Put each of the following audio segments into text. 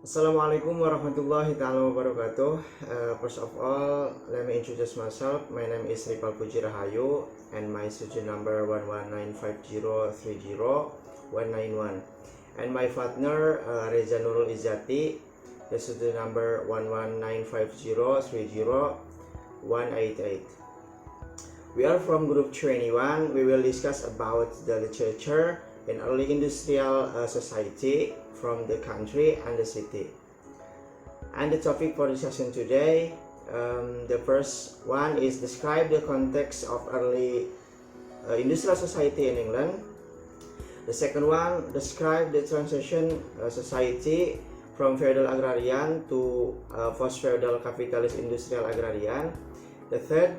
Assalamualaikum warahmatullahi ta'ala wabarakatuh. First of all, let me introduce myself. My name is Ripal Pujirahayu and my student number 11950300191. And my partner Rezza Nurul Izzati, the student number 11950300188. We are from group 21. We will discuss about the literature in early industrial society from the country and the city. And the topic for discussion today, the first one is describe the context of early industrial society in England. The second one, describe the transition society from feudal agrarian to post-feudal capitalist industrial agrarian. The third,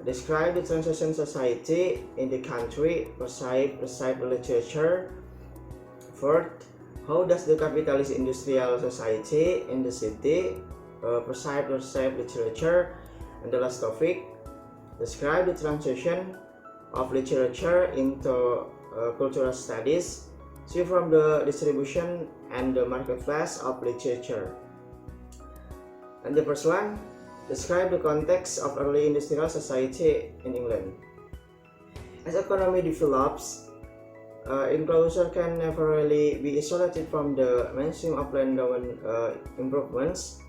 describe the transition society in the country, recite the literature. Fourth, how does the capitalist industrial society in the city recite literature? And the last topic, describe the transition of literature into cultural studies. See from the distribution and the marketplace of literature. And the first one, describe the context of early industrial society in England. As economy develops, enclosure can never really be isolated from the mainstream of land-owned improvements,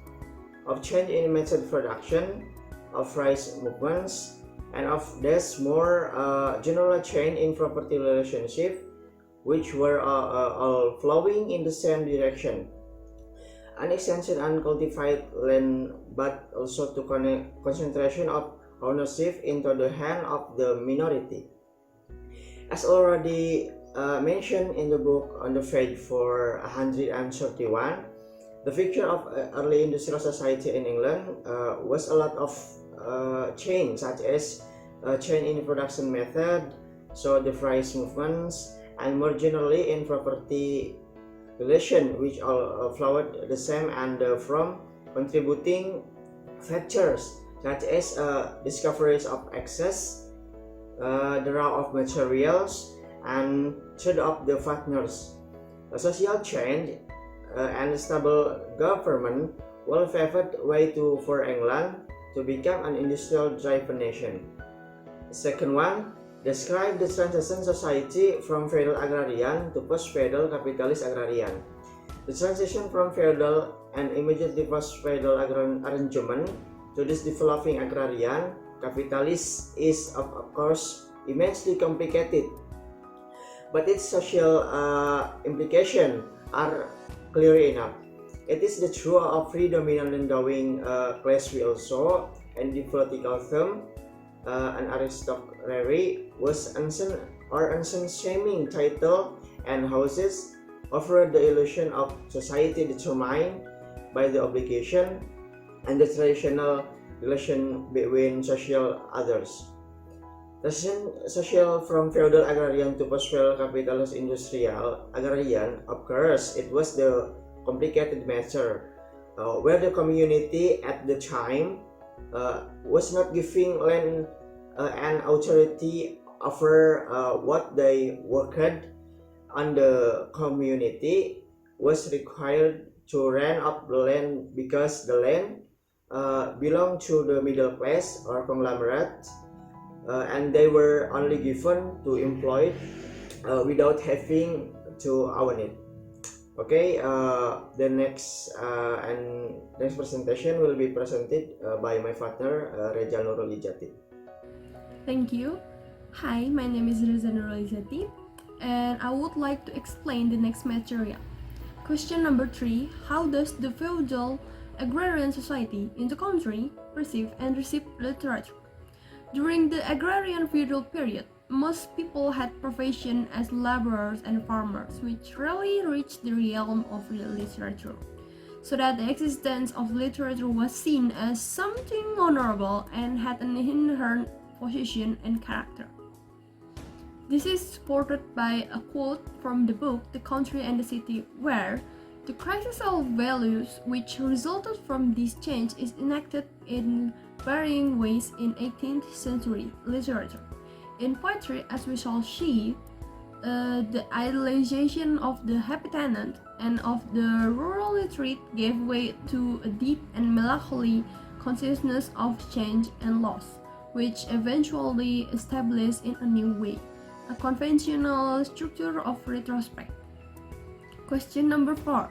of change in method production, of rice movements, and of this more general change in property relationship, which were all flowing in the same direction. An extension uncultivated land, but also to concentration of ownership into the hand of the minority. As already mentioned in the book on the page 431, the picture of early industrial society in England was a lot of change, such as change in the production method, so the price movements, and more generally in property relation, which all flowed the same and from contributing factors such as discoveries of access, the raw of materials, and trade of the partners. A social change and stable government will favored way for England to become an industrial driven nation. The second one, describe the transition society from feudal agrarian to post-feudal capitalist agrarian. The transition from feudal and immediately post-feudal arrangement to this developing agrarian capitalist is of course immensely complicated, but its social implications are clear enough. It is the truth of predominant endowing class we also, and the political term, an aristocracy was ancient shaming title and houses offered the illusion of society determined by the obligation and the traditional relation between social others. The social from feudal agrarian to post-feudal capitalist industrial agrarian, of course, it was the complicated matter where the community at the time was not giving land and authority over what they worked on. The community was required to rent up the land because the land belonged to the middle class or conglomerate, and they were only given to employ without having to own it. Okay, the next presentation will be presented by my partner Rezza Nurul Izzati. Thank you. Hi, my name is Rezza Nurul Izzati, and I would like to explain the next material. Question number 3: how does the feudal agrarian society in the country perceive and receive literature? During the agrarian feudal period, most people had profession as laborers and farmers, which rarely reached the realm of literature, so that the existence of literature was seen as something honorable and had an inherent position and character. This is supported by a quote from the book The Country and the City, where the crisis of values which resulted from this change is enacted in varying ways in 18th century literature. In poetry, as we shall see, the idealization of the happy tenant and of the rural retreat gave way to a deep and melancholy consciousness of change and loss, which eventually established in a new way, a conventional structure of retrospect. Question number 4.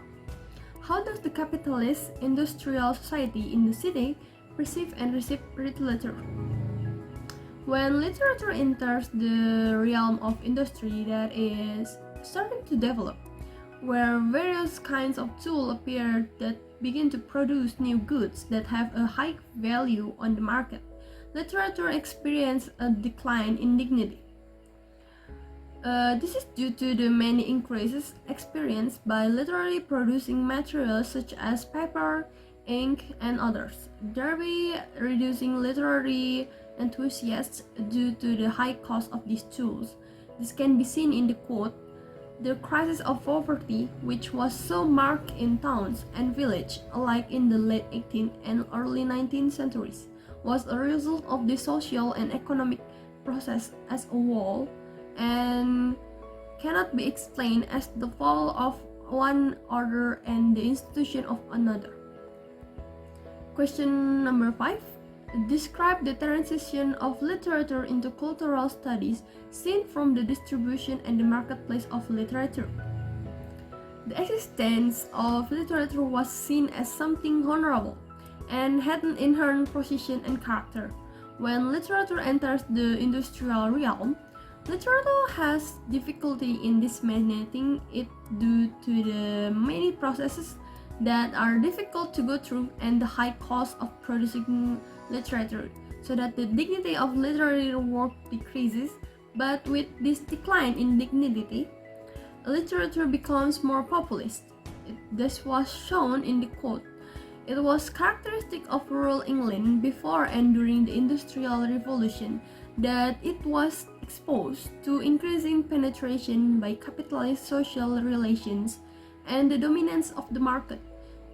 How does the capitalist industrial society in the city perceive and receive literature? When literature enters the realm of industry that is starting to develop, where various kinds of tools appear that begin to produce new goods that have a high value on the market, literature experiences a decline in dignity. This is due to the many increases experienced by literary producing materials such as paper, ink, and others, thereby reducing literary enthusiasts due to the high cost of these tools. This can be seen in the quote, "The crisis of poverty, which was so marked in towns and villages alike in the late 18th and early 19th centuries, was a result of the social and economic process as a whole, and cannot be explained as the fall of one order and the institution of another." Question number 5. Describe the transition of literature into cultural studies seen from the distribution and the marketplace of literature. The existence of literature was seen as something honorable and had an inherent position and character. When literature enters the industrial realm, literature has difficulty in disseminating it due to the many processes that are difficult to go through and the high cost of producing literature, so that the dignity of literary work decreases. But with this decline in dignity, literature becomes more populist. This was shown in the quote, "It was characteristic of rural England before and during the Industrial Revolution that it was exposed to increasing penetration by capitalist social relations and the dominance of the market,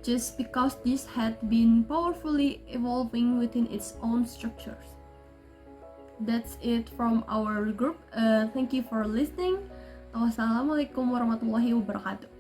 just because this had been powerfully evolving within its own structures." That's it from our group. Thank you for listening. Wassalamualaikum warahmatullahi wabarakatuh.